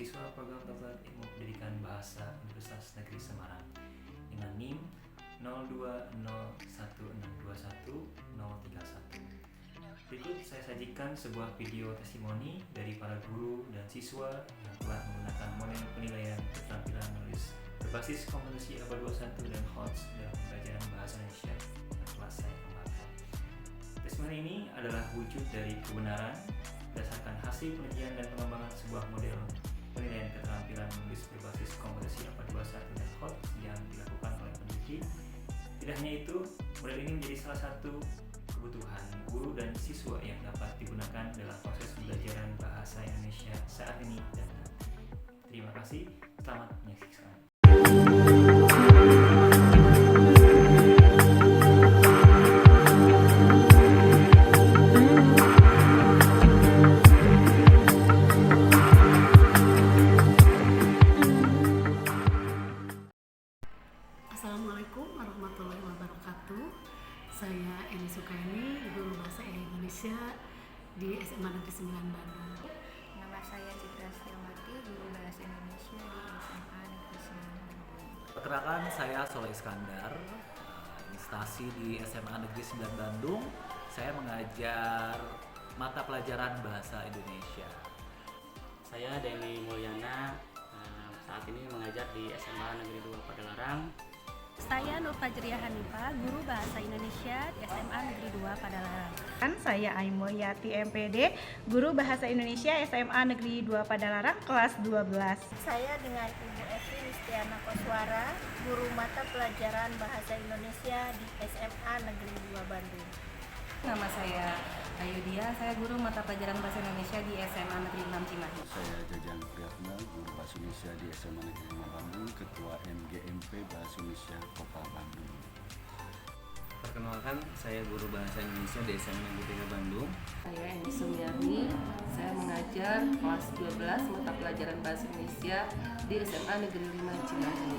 mahasiswa program Dokter Ilmu Pendidikan Bahasa Universitas Negeri Semarang dengan NIM 0201621031. Berikut saya sajikan sebuah video testimoni dari para guru dan siswa yang telah menggunakan model penilaian keterampilan menulis berbasis kompetensi ABA 21 dan HOTS dalam pembelajaran bahasa Indonesia yang telah saya kembangkan. Testimoni ini adalah wujud dari kebenaran berdasarkan hasil penelitian dan pengembangan sebuah model penilaian keterampilan menulis berbasis kompetensi ABA 21 dan HOTS yang dilakukan oleh peneliti. Tidak hanya itu, model ini menjadi salah satu kebutuhan guru dan siswa yang dapat digunakan dalam proses pembelajaran bahasa Indonesia saat ini dan nanti. Terima kasih, selamat menyaksikan. Assalamualaikum warahmatullahi wabarakatuh. Saya Eni Sukaini, guru bahasa Indonesia di SMA Negeri 9 Bandung. Nama saya Citra Setiawati, guru bahasa Indonesia di SMA Negeri 9 Bandung. Perkenalkan, saya Soleh Iskandar, instansi di SMA Negeri 9 Bandung. Saya mengajar mata pelajaran bahasa Indonesia. Saya Denny Mulyana, saat ini mengajar di SMA Negeri 2 Padalarang. Saya Nur Fajriah Hanifah, guru bahasa Indonesia di SMA Negeri 2 Padalarang. Saya Aimoyati MPD, guru bahasa Indonesia SMA Negeri 2 Padalarang kelas 12. Saya dengan Ibu Evi Listiana Koswara, guru mata pelajaran bahasa Indonesia di SMA Negeri 2 Bandung. Nama saya Ayudia, saya guru mata pelajaran bahasa Indonesia di SMA Negeri 6 Cimahi. Saya Jajan Priyatna, guru bahasa Indonesia di SMA Negeri 5 Bandung, Ketua MGMP Bahasa Indonesia Kota Bandung. Perkenalkan, saya guru bahasa Indonesia di SMA Negeri 3 Bandung. Saya Eni Sumiarni, saya mengajar kelas 12 mata pelajaran bahasa Indonesia di SMA Negeri 5 Cimahi.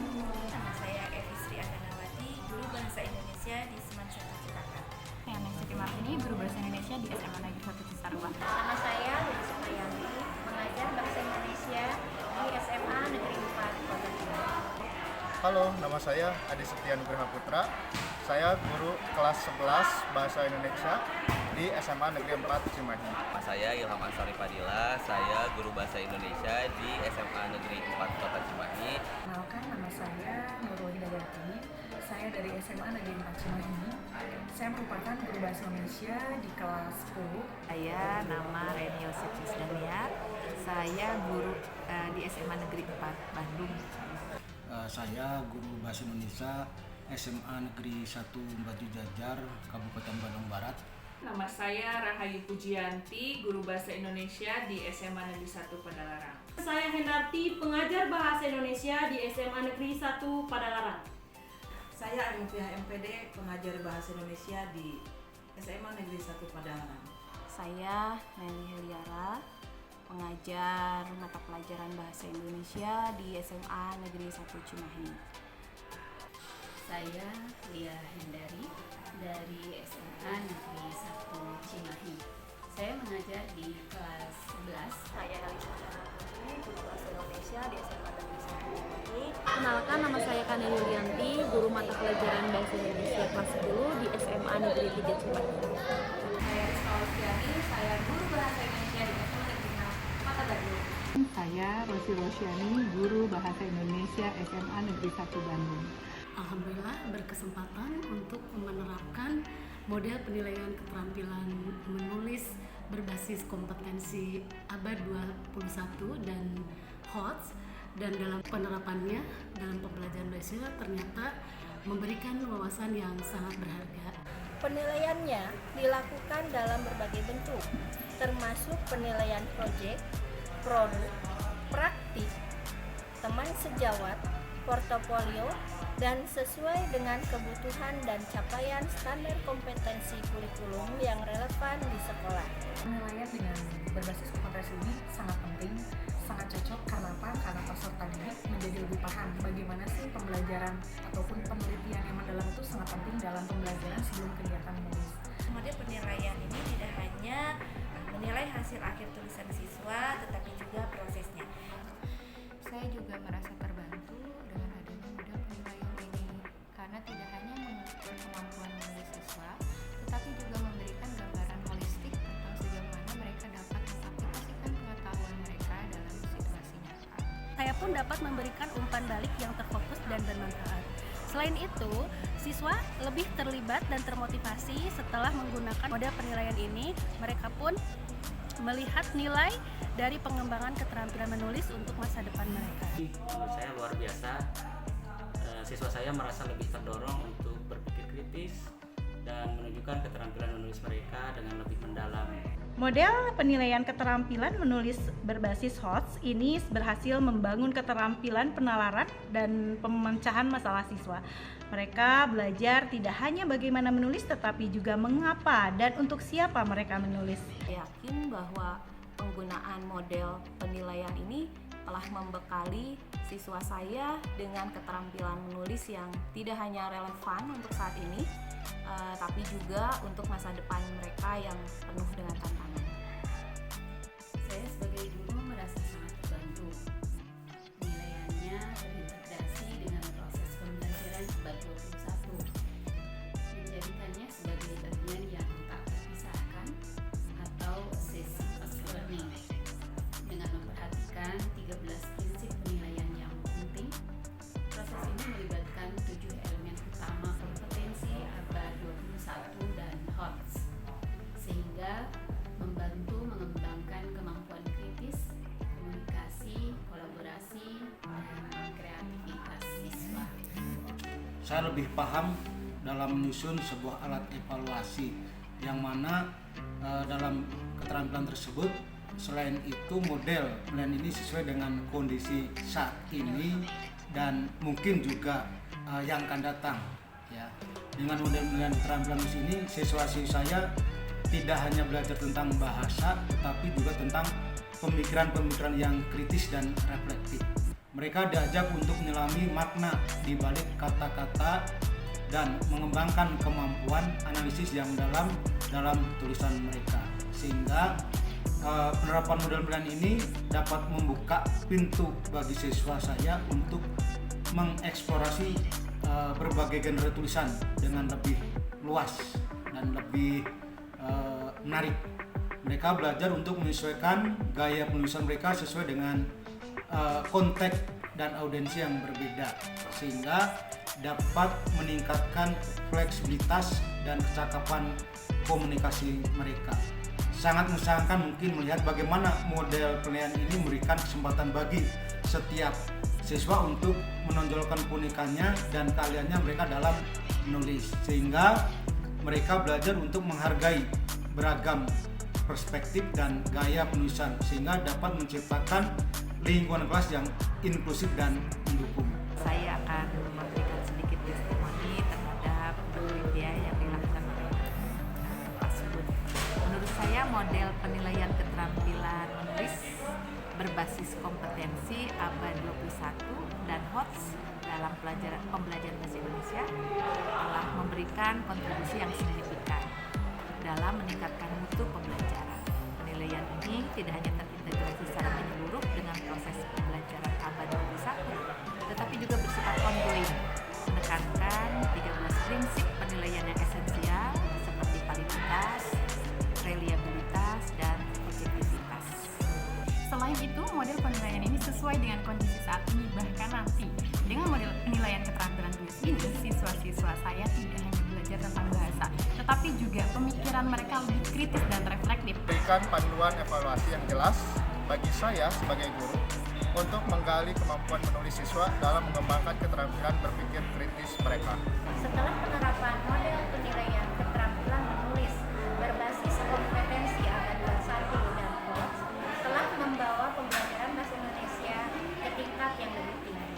Nama saya Evi Sri Aganawati, guru bahasa Indonesia di Seman 1 Cilacap. Saya Siti Martini, guru bahasa Indonesia di SMA Negeri 1 Cisarua. Nama saya Lili Supriyanti, mengajar bahasa Indonesia di SMA Negeri 4 Kota Cimahi. Halo, nama saya Adi Setian Nugraha Putra. Saya guru kelas 11 Bahasa Indonesia di SMA Negeri 4 Cimahi. Saya Ilham Ansari Fadila, saya guru bahasa Indonesia di SMA Negeri 4 Kota Cimahi. Kenalkan, nama saya Nurul Hidayati, saya dari SMA Negeri 4 Cimahi. Saya merupakan guru bahasa Indonesia di kelas 10. Saya nama Reni Yosefis Dahlia, saya guru di SMA Negeri 4 Bandung. Saya guru bahasa Indonesia SMA Negeri 1 Batu Jajar, Kabupaten Bandung Barat. Nama saya Rahayu Pujianti, guru bahasa Indonesia di SMA Negeri 1 Padalarang. Saya Hendarti, pengajar bahasa Indonesia di SMA Negeri 1 Padalarang. Saya Anufiah MPD, pengajar bahasa Indonesia di SMA Negeri 1 Padalarang. Saya Meli Heliara, pengajar mata pelajaran bahasa Indonesia di SMA Negeri 1 Cimahi. Saya Lia Hendari dari SMA Negeri 1 Cimahi. Saya mengajar di kelas 11. Saya Elisa Janaputri, guru bahasa Indonesia di SMA Negeri 1 Cimahi. Kenalkan, nama saya Kania Yulianti, guru mata pelajaran bahasa Indonesia kelas 10 di SMA Negeri 3 Cimahi. Saya Rizka Ostiani, saya guru bahasa Indonesia di SMA Negeri 6 Kota Bandung. Saya Rosi Rosyani, guru bahasa Indonesia SMA Negeri 1 Bandung. Alhamdulillah berkesempatan untuk menerapkan model penilaian keterampilan menulis berbasis kompetensi ABA 21 dan HOTS, dan dalam penerapannya dalam pembelajaran bahasa ternyata memberikan wawasan yang sangat berharga. Penilaiannya dilakukan dalam berbagai bentuk, termasuk penilaian proyek, produk, praktik, teman sejawat, portofolio, dan sesuai dengan kebutuhan dan capaian standar kompetensi kurikulum yang relevan di sekolah. Penilaian dengan berbasis kompetensi ini sangat penting, sangat cocok. Karena apa? Karena peserta didik menjadi lebih paham bagaimana sih pembelajaran ataupun penelitian yang mendalam itu sangat penting dalam pembelajaran sebelum kegiatan menulis. Model penilaian ini tidak hanya menilai hasil akhir tulisan siswa, tetapi juga prosesnya. Saya juga merasa terbantu dengan adanya model penilaian ini, karena tidak hanya mengukur kemampuan menulis siswa, tetapi juga memberikan gambaran holistik tentang sejauh mana mereka dapat mengaplikasikan pengetahuan mereka dalam situasi nyata. Saya pun dapat memberikan umpan balik yang terfokus dan bermanfaat. Selain itu, siswa lebih terlibat dan termotivasi setelah menggunakan model penilaian ini. Mereka pun melihat nilai dari pengembangan keterampilan menulis untuk masa depan mereka. Menurut saya luar biasa, siswa saya merasa lebih terdorong untuk berpikir kritis dan menunjukkan keterampilan menulis mereka dengan lebih mendalam. Model penilaian keterampilan menulis berbasis HOTS ini berhasil membangun keterampilan penalaran dan pemecahan masalah siswa. Mereka belajar tidak hanya bagaimana menulis, tetapi juga mengapa dan untuk siapa mereka menulis. Yakin bahwa penggunaan model penilaian ini telah membekali siswa saya dengan keterampilan menulis yang tidak hanya relevan untuk saat ini, tapi juga untuk masa depan mereka yang penuh dengan tantangan. Saya sebagai guru merasa sangat terbantu. Penilaiannya terintegrasi dengan proses pembelajaran abad 21, menjadikannya sebagai bagian yang tak terpisahkan atau sesi fast learning. Dengan memperhatikan 13 prinsip penilaian yang penting, proses ini melibatkan 7 elemen utama kompetensi abad 21 dan HOTS, sehingga membantu mengembangkan kemampuan kritis, komunikasi, kolaborasi, dan kreativitas siswa. Saya lebih paham dalam menyusun sebuah alat evaluasi yang mana dalam keterampilan tersebut, selain itu model penilaian ini sesuai dengan kondisi saat ini dan mungkin juga yang akan datang. Ya, dengan model penilaian keterampilan menulis ini, siswa-siswa saya tidak hanya belajar tentang bahasa, tetapi juga tentang pemikiran-pemikiran yang kritis dan reflektif. Mereka diajak untuk menyelami makna di balik kata-kata dan mengembangkan kemampuan analisis yang dalam tulisan mereka, sehingga penerapan model penilaian ini dapat membuka pintu bagi siswa saya untuk mengeksplorasi berbagai genre tulisan dengan lebih luas dan lebih menarik. Mereka belajar untuk menyesuaikan gaya penulisan mereka sesuai dengan konteks dan audiensi yang berbeda, sehingga dapat meningkatkan fleksibilitas dan kecakapan komunikasi mereka. Sangat menyenangkan mungkin melihat bagaimana model penilaian ini memberikan kesempatan bagi setiap siswa untuk menonjolkan keunikannya dan keahliannya mereka dalam menulis, sehingga mereka belajar untuk menghargai beragam perspektif dan gaya penulisan, sehingga dapat menciptakan lingkungan kelas yang inklusif dan mendukung. Saya akan memberikan sedikit testimoni terhadap penelitian yang dilakukan oleh Pak Subud. Menurut saya model penilaian keterampilan menulis berbasis kompetensi abad 21 dan HOTS dalam pembelajaran bahasa Indonesia telah memberikan kontribusi yang signifikan dalam meningkatkan mutu pembelajaran. Penilaian ini tidak hanya terintegrasi secara menyeluruh dengan proses pembelajaran abad 21, tetapi juga bersifat ongoing, menekankan 13 prinsip penilaian yang esensial seperti validitas, reliabilitas, dan objektivitas. Selain itu, model penilaian ini sesuai dengan kondisi saat ini. Bahkan nanti, dengan model penilaian keterampilan tulis ini, siswa-siswa saya tidak hanya belajar tentang bahasa, tetapi juga pemikiran mereka lebih kritis dan reflektif. Berikan panduan evaluasi yang jelas bagi saya sebagai guru untuk menggali kemampuan menulis siswa dalam mengembangkan keterampilan berpikir kritis mereka. Setelah penerapan model penilaian keterampilan menulis berbasis kompetensi abad 21 dan HOTS telah membawa pembelajaran bahasa Indonesia ke tingkat yang lebih tinggi.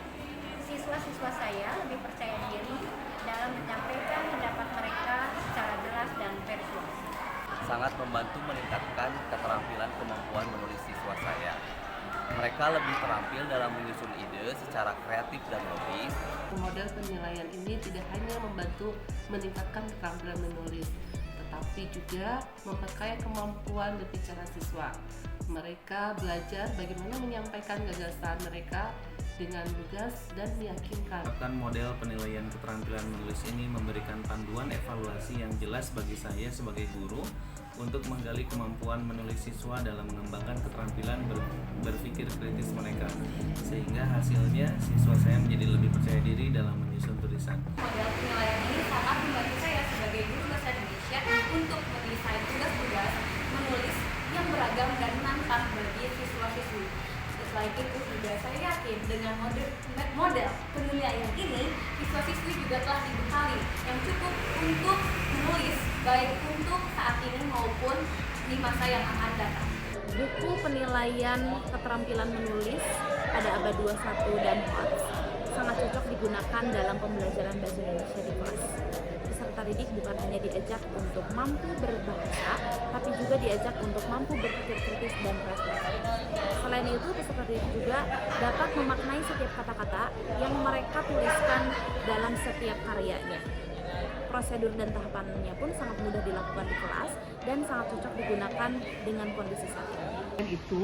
Siswa-siswa saya lebih percaya diri dalam menyampaikan pendapat mereka secara jelas dan persuasif. Sangat membantu meningkatkan keterampilan kemampuan menulis siswa saya. Mereka lebih terampil dalam menyusun ide secara kreatif dan logis. Model penilaian ini tidak hanya membantu meningkatkan keterampilan menulis, tetapi juga memperkaya kemampuan berbicara siswa. Mereka belajar bagaimana menyampaikan gagasan mereka dengan lugas dan meyakinkan. Menerapkan model penilaian keterampilan menulis ini memberikan panduan evaluasi yang jelas bagi saya sebagai guru untuk menggali kemampuan menulis siswa dalam mengembangkan keterampilan berpikir kritis mereka, sehingga hasilnya siswa saya menjadi lebih percaya diri dalam menyusun tulisan. Model penilaian ini sangat membantu saya sebagai guru bahasa Indonesia untuk mendesain tugas-tugas menulis yang beragam dan menantang bagi siswa-siswi. Selain itu juga saya yakin dengan model penilaian ini, siswa-siswi juga telah dibekali yang cukup untuk menulis baik untuk saat ini maupun di masa yang akan datang. Buku penilaian keterampilan menulis pada abad 21 dan HOTS sangat cocok digunakan dalam pembelajaran bahasa Indonesia di kelas. Peserta didik bukan hanya diajak untuk mampu berbahasa, tapi juga diajak untuk mampu berpikir kritis dan refleksi. Selain itu, peserta didik juga dapat memaknai setiap kata-kata yang mereka tuliskan dalam setiap karyanya. Prosedur dan tahapannya pun sangat mudah dilakukan di kelas dan sangat cocok digunakan dengan kondisi saat ini. Dan itu,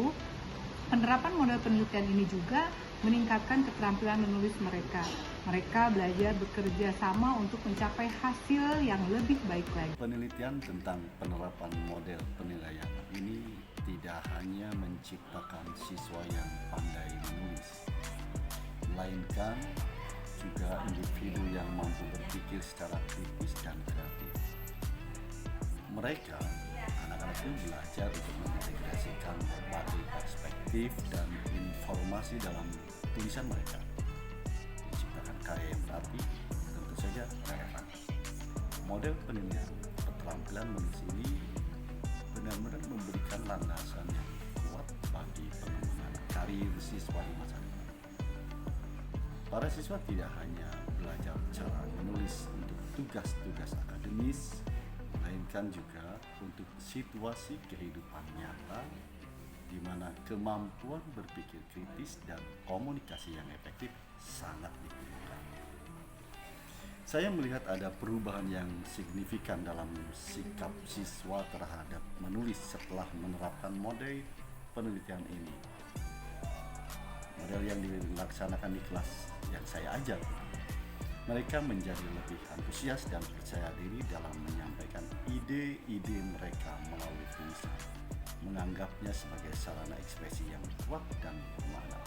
penerapan model penelitian ini juga meningkatkan keterampilan menulis mereka. Mereka belajar bekerja sama untuk mencapai hasil yang lebih baik lagi. Penelitian tentang penerapan model penilaian ini tidak hanya menciptakan siswa yang pandai menulis, melainkan juga individu yang mampu berpikir secara kritis dan kreatif. Mereka, anak-anak itu belajar untuk mengintegrasikan berbagai perspektif dan informasi dalam tulisan mereka, menciptakan karya yang rapi, tentu saja relevan. Model penilaian keterampilan menulis ini benar-benar memberikan landasan yang kuat bagi pengembangan karir siswa di masa depan. Para siswa tidak hanya belajar cara menulis untuk tugas-tugas akademis, melainkan juga untuk situasi kehidupan nyata di mana kemampuan berpikir kritis dan komunikasi yang efektif sangat diperlukan. Saya melihat ada perubahan yang signifikan dalam sikap siswa terhadap menulis setelah menerapkan model penelitian ini. Model yang dilaksanakan di kelas yang saya ajar, mereka menjadi lebih antusias dan percaya diri dalam menyampaikan ide-ide mereka melalui tulisan, menganggapnya sebagai sarana ekspresi yang kuat dan bermakna.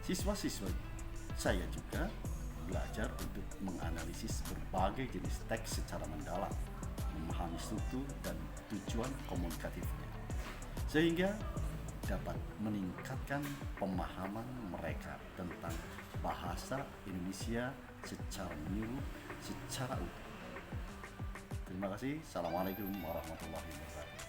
Siswa-siswa saya juga belajar untuk menganalisis berbagai jenis teks secara mendalam, memahami struktur dan tujuan komunikatifnya, sehingga dapat meningkatkan pemahaman mereka tentang bahasa Indonesia secara menyeluruh, secara utuh. Terima kasih. Assalamualaikum warahmatullahi wabarakatuh.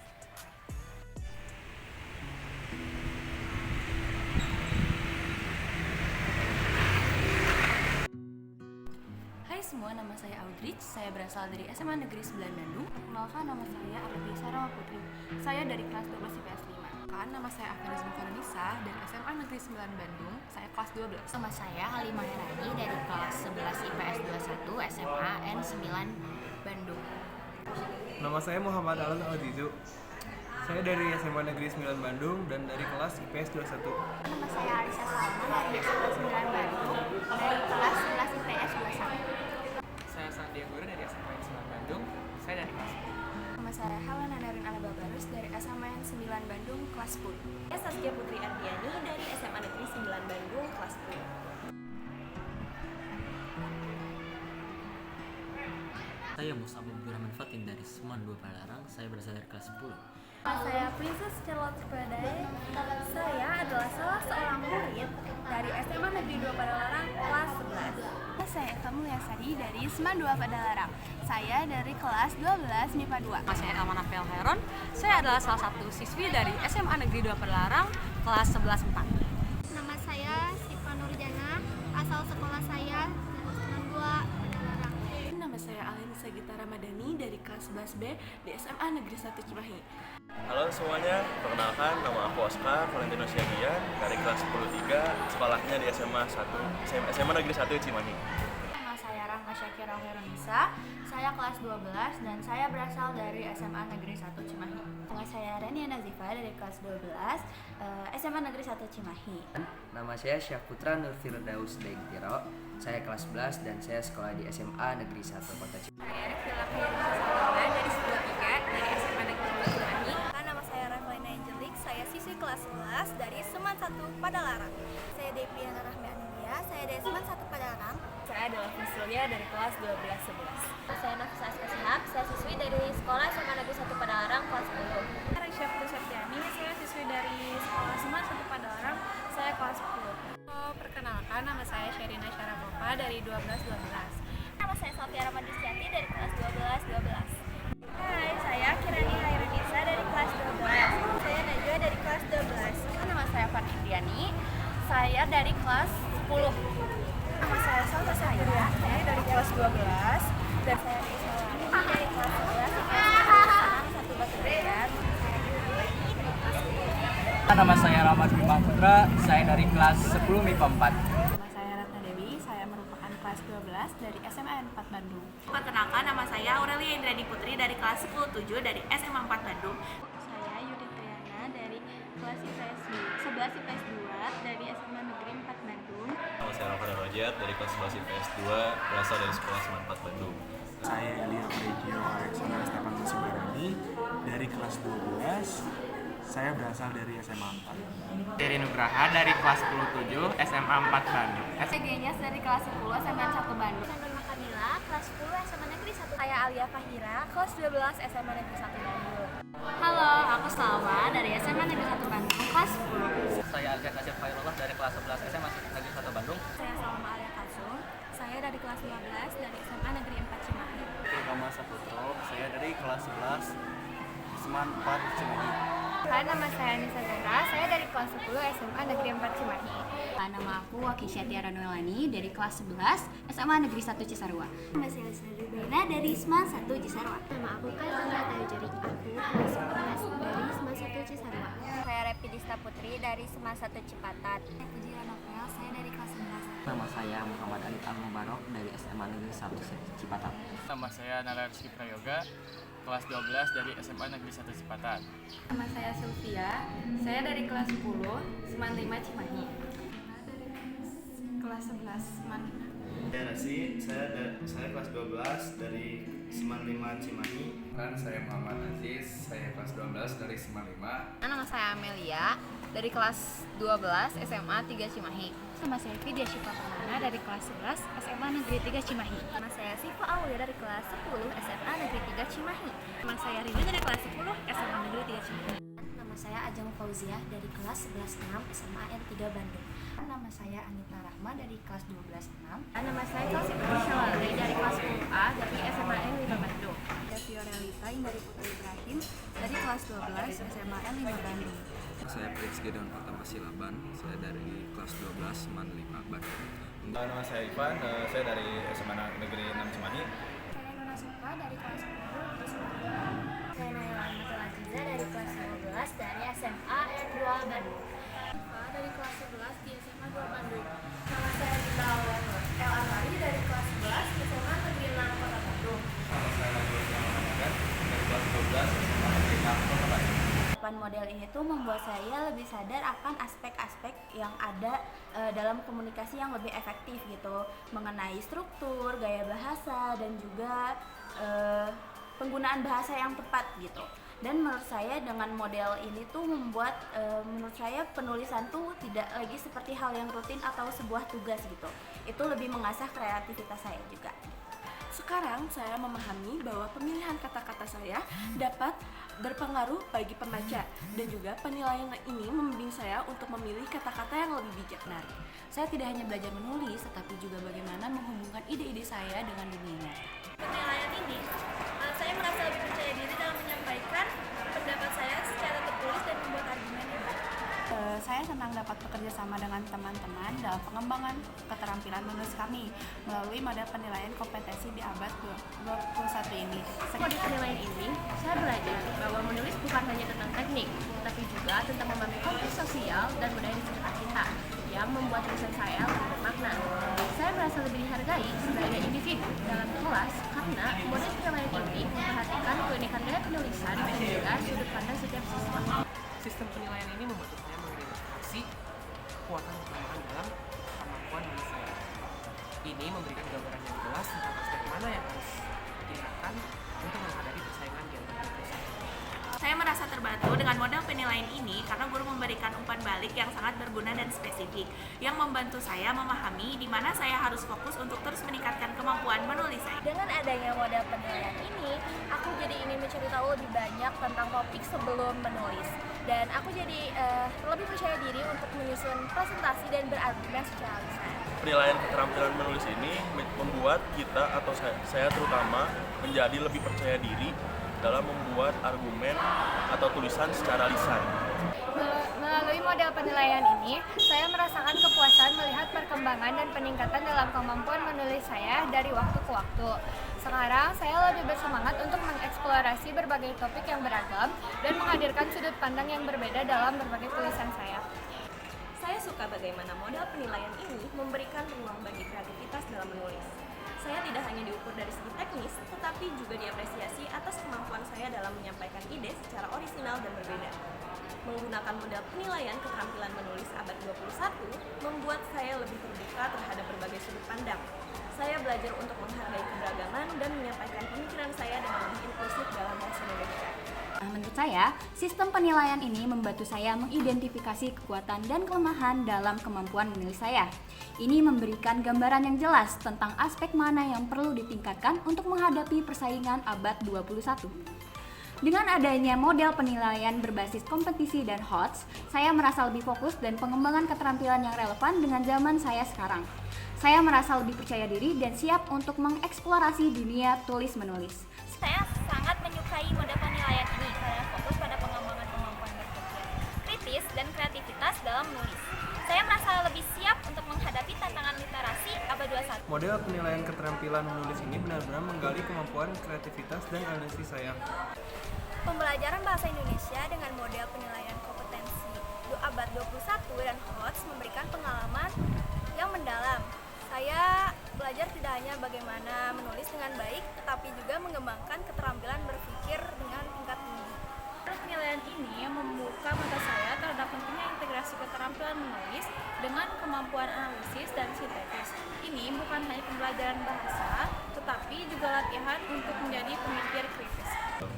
Hai semua, nama saya Audrich. Saya berasal dari SMA Negeri 9 Bandung. Perkenalkan, nama saya Arti Sarama Putri. Saya dari kelas 12 IPS 5. Nama saya Afinis Mukaranisa dari SMA Negeri 9 Bandung. Saya kelas 12. Nama saya Halimah Herani dari kelas 11 IPS 21 SMA N9 Bandung. Nama saya Muhammad Alan Al-Jizu. Saya dari SMA Negeri 9 Bandung dan dari kelas IPS 21. Nama saya Alisa Salma dari SMA 9 Bandung dari kelas 11 IPS 21. Saya Sandiaga dari SMA 9 Bandung. Saya dari kelas 10. Nama saya Helena Narin Anababarus dari SMA 9 Bandung kelas 10. Saya Saskia Putri Ardiani dari SMA Negeri 9 Bandung kelas 10. Saya Musa Abdul Rahman Fatin dari Seman 2 Padalarang. Saya berasal dari kelas 10. Saya Princess Charlotte Pradai. Saya adalah salah seorang murid dari SMA Negeri 2 Padalarang kelas 11. Saya Eka Mulyasari dari SMA 2 Padalarang. Saya dari kelas 12 MIPA 2. Saya Elmana Fel Heron. Saya adalah salah satu siswi dari SMA Negeri 2 Padalarang kelas 11 4. Nama saya Siva Nurjana, asal sekolah saya SMA 2 Padalarang. Nama saya Alin Sagita Ramadhani dari kelas 11B di SMA Negeri 1 Cimahi. Halo semuanya, perkenalkan nama aku Oscar Valentino Siagian dari kelas 10-3, sekolahnya di SMA Negeri 1 Cimahi. Nama saya Rangga Syakira Heronisa. Saya saya kelas 12 dan saya berasal dari SMA Negeri 1 Cimahi. Nama saya Rania Nazifa dari kelas 12 SMA Negeri 1 Cimahi. Nama saya Syahputra Nur Firdaus Degtiro. Saya kelas 11 dan saya sekolah di SMA Negeri 1 Kota Cimahi. Saya Rifila dari 10-3 dari SMA Negeri 1 Cimahi. Nama saya Rafaina Angelik, saya siswi kelas 11 dari Seman 1 Padalarang. Saya Deviana Rahmi Anulia, saya dari Seman 1 Padalarang. Saya adalah Fusulia dari kelas 12-11. Saya Nafisa Askasihab, saya siswi dari sekolah SMA Negeri 1 Padalarang kelas 10. Saya Syaftu Septiani, saya siswi dari sekolah Seman 1 Padalarang, saya kelas 10. Perkenalkan, nama saya Sherina Syarapopa dari 12-12. Nama saya Sofia Ramadhistianti dari kelas 12-12. Hai, saya Kirani Hairunisa dari kelas 12. Saya Najwa dari kelas 12. Nama saya Fani Indiani, saya dari kelas 10. Nama saya Salma Safira, saya dari kelas 12. Dan saya Isolani dari kelas 11 1 Batu Berat. Nama saya Rahmat Bima Putra, saya dari kelas 10 MIPA 4. Nama saya Ratna Dewi, saya merupakan kelas 12 dari SMA 4 Bandung. Perkenalkan, nama saya Aurelia Indrani Putri dari kelas 10-7 dari SMA 4 Bandung. Saya Yudit Triana dari kelas IPS 11 IPS 2 dari SMA Negeri 4 Bandung. Nama saya Rafael Rojat dari kelas 11 IPS 2 berasal dari sekolah Seman 4 Bandung. Saya Elia Regio Alexander Stefanus Sibarani dari kelas 12. Saya berasal dari SMA 4. Dari Nugraha dari kelas 10-7 SMA 4 Bandung. Saya Genyas dari kelas 10 SMA 1 Bandung. Saya Nurma Kamila, kelas 10 SMA Negeri 1. Saya Alia Fahira, kelas 12 SMA Negeri 1 Bandung. Halo, aku Salma dari SMA Negeri 1 Bandung, kelas 10. Saya Alja Kasir Fairullah dari kelas 11 SMA Negeri 1 Bandung. Saya Salma Alia Kasum, saya dari kelas 15 dari SMA Negeri 4 Cimahi. Rama Saputro, saya dari kelas 11 Seman 4 Cimahi. Hai, nama saya Nisa Zahra, saya dari kelas 10 SMA Negeri 4 Cimahi. Nama aku Wakisya Tiara Noelani dari kelas 11 SMA Negeri 1 Cisarua. Nama saya Leslie Bena dari SMA 1 Cisarua. Nama aku Kaisandra Tayujari, aku kelas 11 dari SMA 1 Cisarua. Saya Repidista Putri dari SMA 1 Cipatat. Saya Pujian Novel, saya dari kelas 11. Nama saya Muhammad Ali Al-Mubarok dari SMA Negeri 1 Cipatat. Nama saya Nara Rizky Prayoga, kelas 12 dari SMA Negeri 1 Cipatat. Nama saya Sylvia, saya dari kelas 10 Seman 5 Cimahi. Kelas 11 Seman 5. Saya Nasi, saya kelas 12 dari Seman 5 Cimahi. Saya Muhammad Aziz, saya kelas 12 dari Seman 5. Nama saya Amelia dari kelas 12 SMA 3 Cimahi. Nama saya Vidya Syifa Pramana dari kelas 11 SMA Negeri 3 Cimahi. Nama saya Siva Aulia dari kelas 10 SMA Negeri 3 Cimahi. Nama saya Rini dari kelas 10 SMA Negeri 3 Cimahi. Nama saya Ajeng Fauziah dari kelas 11-6 SMA N3 Bandung. Nama saya Anita Rahma dari kelas 12-6. Nama saya Chelsea Priscillari dari kelas 10A dari SMA N5 Bandung. Saya Fiorelita dari Putri Ibrahim dari kelas 12 SMA N5 Bandung. Saya Prince Gideon Pratama Silaban, saya dari kelas 12 Seman 5 Bandung. Nama saya Ivan, saya dari SMA Negeri 6 Cimahi. Saya Nuna Suka dari kelas 10 di Semarang. Saya Naila Amatul Aziza dari kelas 12 dari SMA N2 Bandung. Dari kelas 11 di SMA 2 Bandung. Nama saya Dita El Amari dari kelas 11 SMA Negeri 6 Kota Bandung. Nama saya Najwa Muhammad dari kelas 12 SMA Negeri 6 Kota Bandung. Model ini tuh membuat saya lebih sadar akan aspek-aspek yang ada dalam komunikasi yang lebih efektif gitu, mengenai struktur, gaya bahasa, dan juga penggunaan bahasa yang tepat gitu. Dan menurut saya dengan model ini tuh membuat menurut saya penulisan tuh tidak lagi seperti hal yang rutin atau sebuah tugas gitu. Itu lebih mengasah kreativitas saya juga. Sekarang saya memahami bahwa pemilihan kata-kata saya dapat berpengaruh bagi pembaca, dan juga penilaian ini membimbing saya untuk memilih kata-kata yang lebih bijak. Saya tidak hanya belajar menulis, tetapi juga bagaimana menghubungkan ide-ide saya dengan dunia nyata. Penilaian ini, saya merasa lebih percaya diri dalam menyampaikan pendapat saya secara tertulis dan membuat argumen yang baik. Saya senang dapat bekerja sama dengan teman-teman dalam pengembangan keterampilan menulis kami melalui model penilaian kompetensi di abad 21 ini. Di penilaian ini, saya belajar bahwa menulis bukan hanya tentang teknik, tapi juga tentang memahami konteks sosial dan budaya di sekitar kita yang membuat tulisan saya lebih bermakna. Saya merasa lebih dihargai sebagai individu dalam kelas karena model penilaian ini memperhatikan keunikan gaya penulisan dan juga sudut pandang setiap siswa. Sistem penilaian ini membantu saya mengidentifikasi kekuatan kelemahan dalam kemampuan menulis saya. Ini memberikan gambaran yang jelas tentang aspek mana yang harus ditingkatkan untuk menghadapi persaingan di antara perusahaan. Saya merasa terbantu dengan model penilaian ini karena guru memberikan umpan balik yang sangat berguna dan spesifik, yang membantu saya memahami di mana saya harus fokus untuk terus meningkatkan kemampuan menulis saya. Dengan adanya model penilaian ini, aku jadi ingin mencari tahu lebih banyak tentang topik sebelum menulis. Dan aku jadi lebih percaya diri untuk menyusun presentasi dan berargumen secara lisan. Penilaian keterampilan menulis ini membuat kita atau saya terutama menjadi lebih percaya diri dalam membuat argumen atau tulisan secara lisan. Melalui model penilaian ini, saya merasakan kepuasan melihat perkembangan dan peningkatan dalam kemampuan menulis saya dari waktu ke waktu. Sekarang, saya lebih bersemangat untuk mengeksplorasi berbagai topik yang beragam dan menghadirkan sudut pandang yang berbeda dalam berbagai tulisan saya. Saya suka bagaimana model penilaian ini memberikan ruang bagi kreativitas dalam menulis. Saya tidak hanya diukur dari segi teknis, tetapi juga diapresiasi atas kemampuan saya dalam menyampaikan ide secara orisinal dan berbeda. Menggunakan model penilaian keterampilan menulis abad 21 membuat saya lebih terbuka terhadap berbagai sudut pandang. Saya belajar untuk menghargai keberagaman dan menyampaikan pemikiran saya dengan lebih inklusif dalam bahasa Indonesia. Menurut saya, sistem penilaian ini membantu saya mengidentifikasi kekuatan dan kelemahan dalam kemampuan menulis saya. Ini memberikan gambaran yang jelas tentang aspek mana yang perlu ditingkatkan untuk menghadapi persaingan abad 21. Dengan adanya model penilaian berbasis kompetisi dan HOTS, saya merasa lebih fokus dan pengembangan keterampilan yang relevan dengan zaman saya sekarang. Saya merasa lebih percaya diri dan siap untuk mengeksplorasi dunia tulis-menulis. Saya sangat menyukai model penilaian ini karena fokus pada pengembangan kemampuan berpikir kritis dan kreativitas dalam menulis. Saya merasa lebih siap untuk menghadapi tantangan literasi abad 21. Model penilaian keterampilan menulis ini benar-benar menggali kemampuan kreativitas dan analisis saya. Pembelajaran bahasa Indonesia dengan model penilaian kompetensi abad 21 dan HOTS memberikan pengalaman yang mendalam. Saya belajar tidak hanya bagaimana menulis dengan baik, tetapi juga mengembangkan keterampilan berpikir dengan tingkat tinggi. Penilaian ini membuka mata saya terhadap pentingnya integrasi keterampilan menulis dengan kemampuan analisis dan sintetis. Ini bukan hanya pembelajaran bahasa, tetapi juga latihan untuk menjadi pemikir kritis.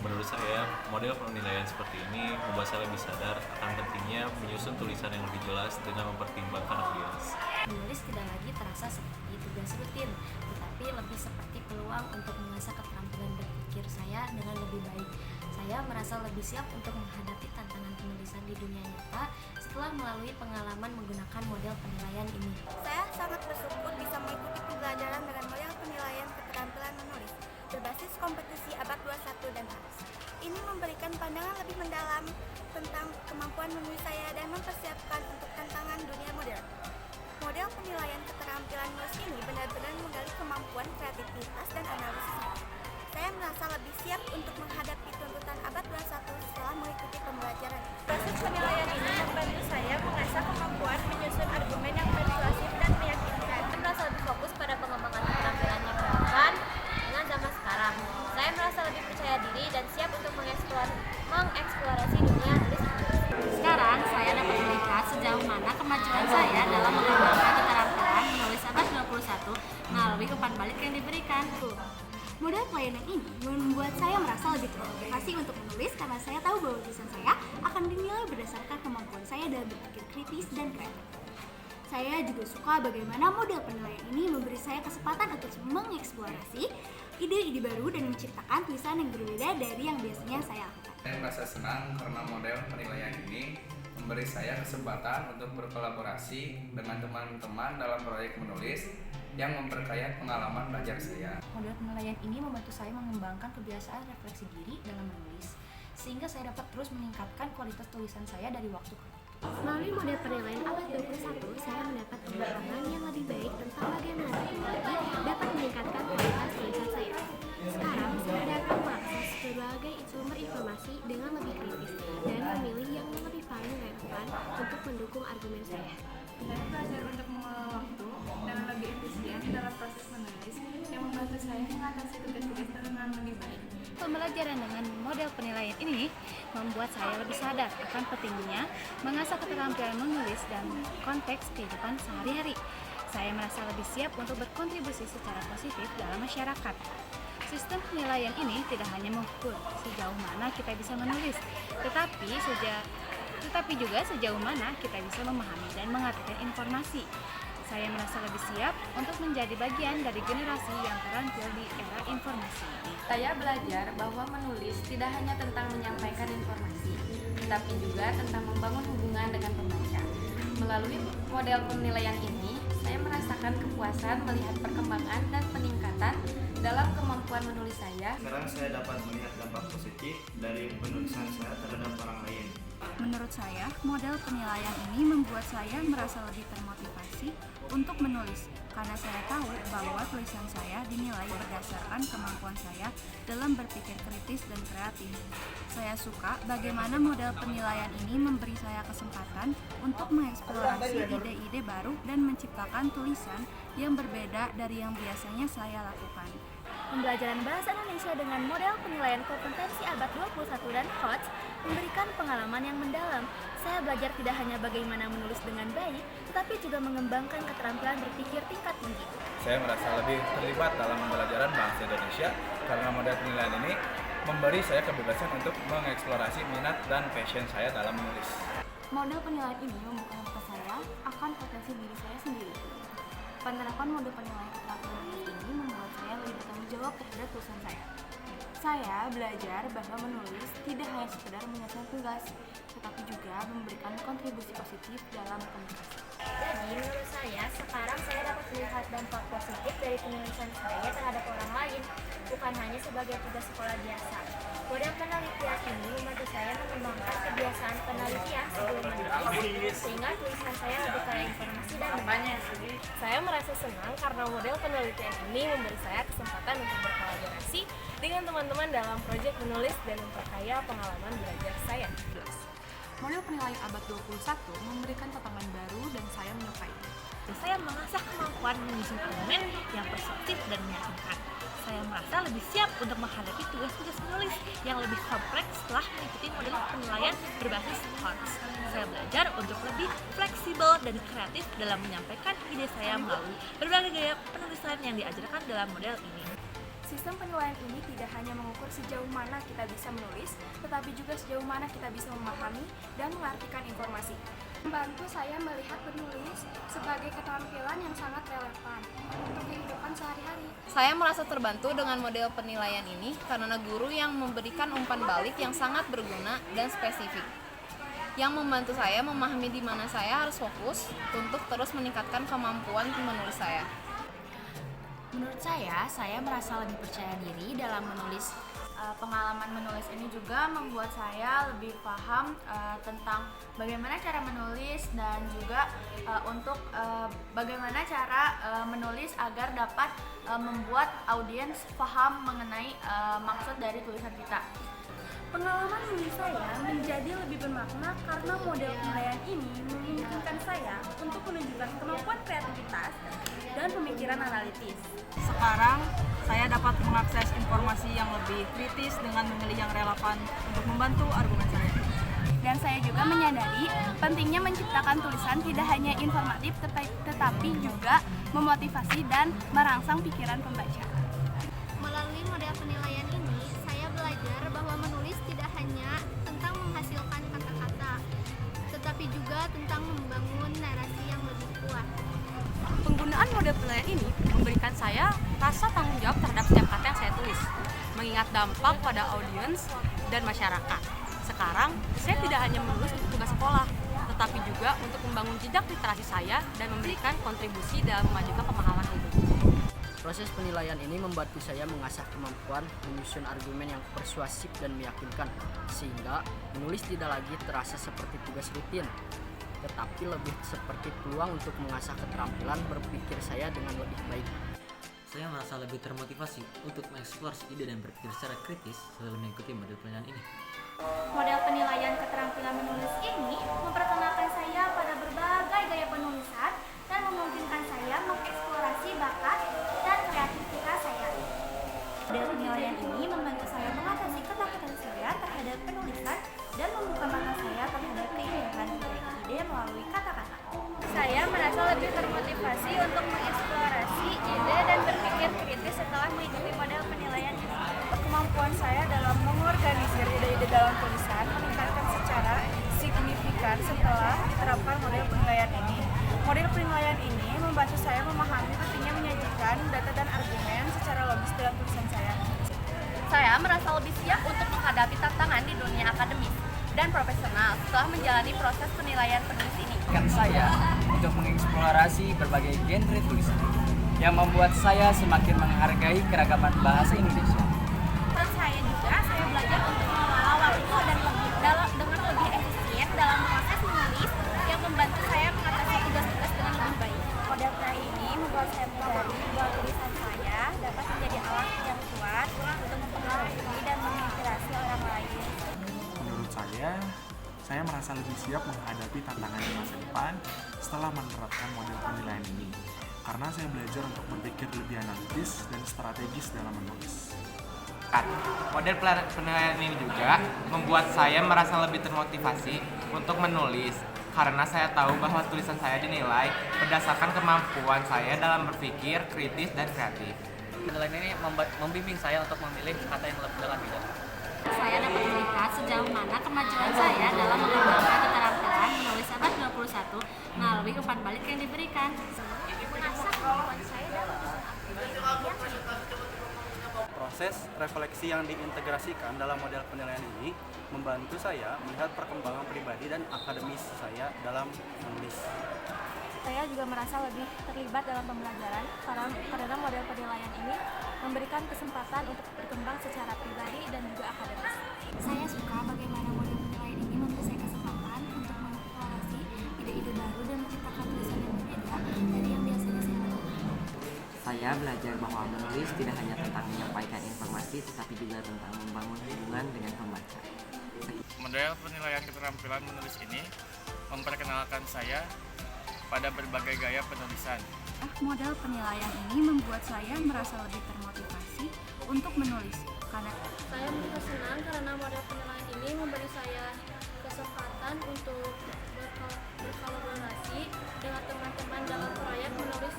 Menurut saya, model penilaian seperti ini membuat saya lebih sadar akan pentingnya menyusun tulisan yang lebih jelas dengan mempertimbangkan audiens. Menulis tidak lagi terasa seperti tugas rutin, tetapi lebih seperti peluang untuk mengasah keterampilan berpikir saya dengan lebih baik. Saya merasa lebih siap untuk menghadapi tantangan penulisan di dunia nyata setelah melalui pengalaman menggunakan model penilaian ini. Saya sangat bersyukur bisa mengikuti pembelajaran dengan model penilaian keterampilan menulis berbasis kompetisi abad 21 dan HOTS. Ini memberikan pandangan lebih mendalam tentang kemampuan menulis saya dan mempersiapkan untuk tantangan dunia modern. Model penilaian keterampilan menulis ini benar-benar menggali kemampuan kreativitas dan analisis saya. Saya merasa lebih siap untuk menghadapi tuntutan abad 21 setelah mengikuti pembelajaran. Proses penilaian ini membantu saya mengasah kemampuan menyusun argumen yang persuasif dan meyakinkan. Saya merasa lebih fokus pada pengembangan keterampilan yang relevan dengan zaman sekarang. Saya merasa lebih percaya diri dan siap untuk mengeksplorasi dunia tulis. Sekarang saya dapat melihat sejauh mana kemajuan saya dalam mengembangkan keterampilan menulis abad 21 melalui umpan balik yang diberikan. Model pelayanan ini membuat saya merasa lebih termotivasi untuk menulis karena saya tahu bahwa tulisan saya akan dinilai berdasarkan kemampuan saya dalam berpikir kritis dan kreatif. Saya juga suka bagaimana model penilaian ini memberi saya kesempatan untuk mengeksplorasi ide-ide baru dan menciptakan tulisan yang berbeda dari yang biasanya saya lakukan. Saya merasa senang karena model penilaian ini memberi saya kesempatan untuk berkolaborasi dengan teman-teman dalam proyek menulis yang memperkaya pengalaman belajar saya. Model penilaian ini membantu saya mengembangkan kebiasaan refleksi diri dalam menulis, sehingga saya dapat terus meningkatkan kualitas tulisan saya dari waktu ke waktu. Melalui model penilaian abad 21, saya mendapat pemahaman yang lebih baik tentang bagaimana teknologi dapat meningkatkan kualitas tulisan saya. Sekarang, saya dapat mengakses berbagai sumber informasi dengan lebih kritis dan memilih yang lebih paling relevan untuk mendukung argumen saya. Saya belajar untuk mengelola waktu dengan lebih efisien dalam proses menulis yang membantu saya mengatasi tugas-tugas dengan lebih baik. Pembelajaran dengan model penilaian ini membuat saya lebih sadar akan pentingnya mengasah keterampilan menulis dan konteks kehidupan sehari-hari. Saya merasa lebih siap untuk berkontribusi secara positif dalam masyarakat. Sistem penilaian ini tidak hanya mengukur sejauh mana kita bisa menulis, tetapi juga sejauh mana kita bisa memahami dan mengartikan informasi. Saya merasa lebih siap untuk menjadi bagian dari generasi yang terampil di era informasi. Saya belajar bahwa menulis tidak hanya tentang menyampaikan informasi, tetapi juga tentang membangun hubungan dengan pembaca. Melalui model penilaian ini, saya merasakan kepuasan melihat perkembangan dan peningkatan dalam kemampuan menulis saya. Sekarang saya dapat melihat dampak positif dari penulisan saya terhadap orang lain. Menurut saya, model penilaian ini membuat saya merasa lebih termotivasi untuk menulis karena saya tahu bahwa tulisan saya dinilai berdasarkan kemampuan saya dalam berpikir kritis dan kreatif. Saya suka bagaimana model penilaian ini memberi saya kesempatan untuk mengeksplorasi ide-ide baru dan menciptakan tulisan yang berbeda dari yang biasanya saya lakukan. Pembelajaran bahasa Indonesia dengan model penilaian kompetensi abad 21 dan HOTS memberikan pengalaman yang mendalam. Saya belajar tidak hanya bagaimana menulis dengan baik, tetapi juga mengembangkan keterampilan berpikir tingkat tinggi. Saya merasa lebih terlibat dalam pembelajaran bahasa Indonesia karena model penilaian ini memberi saya kebebasan untuk mengeksplorasi minat dan passion saya dalam menulis. Model penilaian ini membuka mata saya akan potensi diri saya sendiri. Penerapan model penilaian keterampilan ini membuat saya lebih bertanggung jawab terhadap tulisan saya. Saya belajar bahwa menulis tidak hanya sekedar menyelesaikan tugas, tetapi juga memberikan kontribusi positif dalam komunikasi. Jadi menurut saya, sekarang saya dapat melihat dampak positif dari penulisan saya terhadap orang lain, bukan hanya sebagai tugas sekolah biasa. Model penelitian ini membantu saya mengembangkan kebiasaan penelitian sebelum menulis, sehingga tulisan saya lebih kaya informasi dan banyak. Saya merasa senang karena model penelitian ini memberi saya kesempatan untuk berkolaborasi dengan teman-teman dalam proyek menulis dan memperkaya pengalaman belajar saya. Model penilaian abad 21 memberikan tatanan baru dan saya menyukainya. Saya mengasah kemampuan menyusun argumen yang persuasif dan meyakinkan. Saya merasa lebih siap untuk menghadapi tugas-tugas menulis yang lebih kompleks setelah mengikuti model penilaian berbasis HOTS. Saya belajar untuk lebih fleksibel dan kreatif dalam menyampaikan ide saya melalui berbagai gaya penulisan yang diajarkan dalam model ini. Sistem penilaian ini tidak hanya mengukur sejauh mana kita bisa menulis, tetapi juga sejauh mana kita bisa memahami dan mengartikan informasi. Membantu saya melihat menulis sebagai keterampilan yang sangat relevan untuk kehidupan sehari-hari. Saya merasa terbantu dengan model penilaian ini karena guru yang memberikan umpan balik yang sangat berguna dan spesifik, yang membantu saya memahami di mana saya harus fokus untuk terus meningkatkan kemampuan menulis saya. Menurut saya merasa lebih percaya diri dalam menulis. Pengalaman menulis ini juga membuat saya lebih paham tentang bagaimana cara menulis dan juga untuk bagaimana cara menulis agar dapat membuat audiens paham mengenai maksud dari tulisan kita. Pengalaman menulis saya menjadi lebih bermakna karena model penilaian ini memungkinkan saya untuk menunjukkan kemampuan kreativitas dan pemikiran analitis. Sekarang saya dapat mengakses informasi yang lebih kritis dengan memilih yang relevan untuk membantu argumen saya. Dan saya juga menyadari pentingnya menciptakan tulisan tidak hanya informatif tetapi juga memotivasi dan merangsang pikiran pembaca. Melalui model penilaian ini, saya belajar bahwa menulis tidak hanya tentang menghasilkan kata-kata, tetapi juga tentang membangun narasi yang lebih kuat. Penggunaan model penilaian ini memberikan saya rasa tanggung jawab terhadap setiap kata yang saya tulis, mengingat dampak pada audiens dan masyarakat. Sekarang, saya tidak hanya menulis untuk tugas sekolah, tetapi juga untuk membangun jejak literasi saya dan memberikan kontribusi dalam memajukan pemahaman hidup. Proses penilaian ini membantu saya mengasah kemampuan menyusun argumen yang persuasif dan meyakinkan, sehingga menulis tidak lagi terasa seperti tugas rutin, tetapi lebih seperti peluang untuk mengasah keterampilan berpikir saya dengan lebih baik. Saya merasa lebih termotivasi untuk mengeksplorasi ide dan berpikir secara kritis setelah mengikuti model penilaian ini. Model penilaian keterampilan menulis ini memperkenalkan saya pada berbagai gaya penulisan melalui kata-kata. Saya merasa lebih termotivasi untuk mengeksplorasi ide dan berpikir kritis setelah mengikuti model penilaian ini. Kemampuan saya dalam mengorganisir ide-ide dalam tulisan meningkatkan secara signifikan setelah diterapkan model penilaian ini. Model penilaian ini membantu saya memahami pentingnya menyajikan data dan argumen secara logis dalam tulisan saya. Saya merasa lebih siap untuk menghadapi tantangan di dunia akademis dan profesional setelah menjalani proses penilaian penulis ini. Saya untuk mengeksplorasi berbagai genre tulisan yang membuat saya semakin menghargai keragaman bahasa Indonesia. Dan saya belajar untuk mengelola waktu dan dengan lebih efisien dalam proses menulis yang membantu saya mengatasi tugas-tugas dengan lebih baik. Model penilaian ini membuat saya menyadari bahwa tulisan saya dapat menjadi alat yang kuat untuk mempengaruhi dan menginspirasi orang lain. Menurut saya merasa lebih siap menghadapi tantangan di masa depan setelah menerapkan model penilaian ini. Karena saya belajar untuk berpikir lebih analitis dan strategis dalam menulis. Model penilaian ini juga membuat saya merasa lebih termotivasi untuk menulis karena saya tahu bahwa tulisan saya dinilai berdasarkan kemampuan saya dalam berpikir kritis dan kreatif. Penilaian ini membimbing saya untuk memilih kata yang lebih dalam hidup. Saya dapat melihat sejauh mana kemajuan saya dalam mengembangkan keterampilan menulis abad 21 melalui umpan balik yang diberikan. Proses refleksi yang diintegrasikan dalam model penilaian ini membantu saya melihat perkembangan pribadi dan akademis saya dalam menulis. Saya juga merasa lebih terlibat dalam pembelajaran karena model penilaian ini memberikan kesempatan untuk berkembang secara pribadi dan juga akademis. Saya suka bagaimana model penilaian ini memberi saya kesempatan untuk mengeksplorasi ide-ide baru dan menciptakan tulisan yang berbeda dari yang biasanya saya lakukan. Saya belajar bahwa menulis tidak hanya tentang menyampaikan informasi, tetapi juga tentang membangun hubungan dengan pembaca. Model penilaian keterampilan menulis ini memperkenalkan saya pada berbagai gaya penulisan. Model penilaian ini membuat saya merasa lebih termotivasi untuk menulis. Karena Saya merasa senang karena model penilaian ini memberi saya kesempatan untuk berkolaborasi dengan teman-teman dalam proyek menulis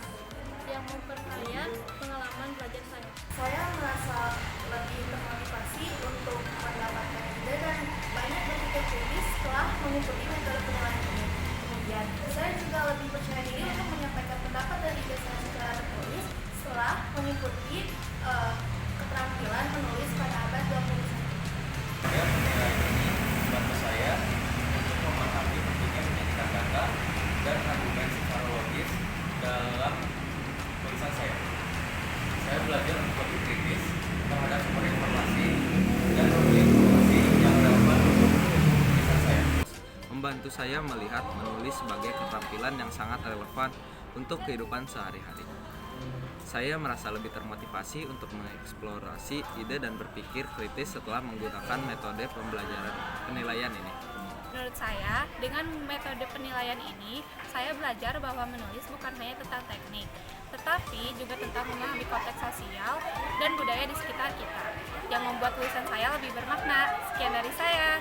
yang memperkaya pengalaman belajar saya. Saya merasa lebih termotivasi untuk mendapatkan ide dan banyak berpikir kritis setelah mengikuti metode penilaian ini. Kemudian, saya juga lebih percaya diri untuk menyampaikan pendapat dan ide saya secara tertulis setelah mengikuti keterampilan menulis pada abad 21. Membantu saya untuk memahami pentingnya menyajikan data dan argumen secara logis dalam tulisan saya. Saya belajar untuk lebih kritis terhadap sumber informasi dan memilih informasi yang dapat untuk tulisan saya. Membantu saya melihat menulis sebagai keterampilan yang sangat relevan untuk kehidupan sehari-hari. Saya merasa lebih termotivasi untuk mengeksplorasi ide dan berpikir kritis setelah menggunakan metode pembelajaran penilaian ini. Menurut saya, dengan metode penilaian ini, saya belajar bahwa menulis bukan hanya tentang teknik, tetapi juga tentang memahami konteks sosial dan budaya di sekitar kita, yang membuat tulisan saya lebih bermakna. Sekian dari saya.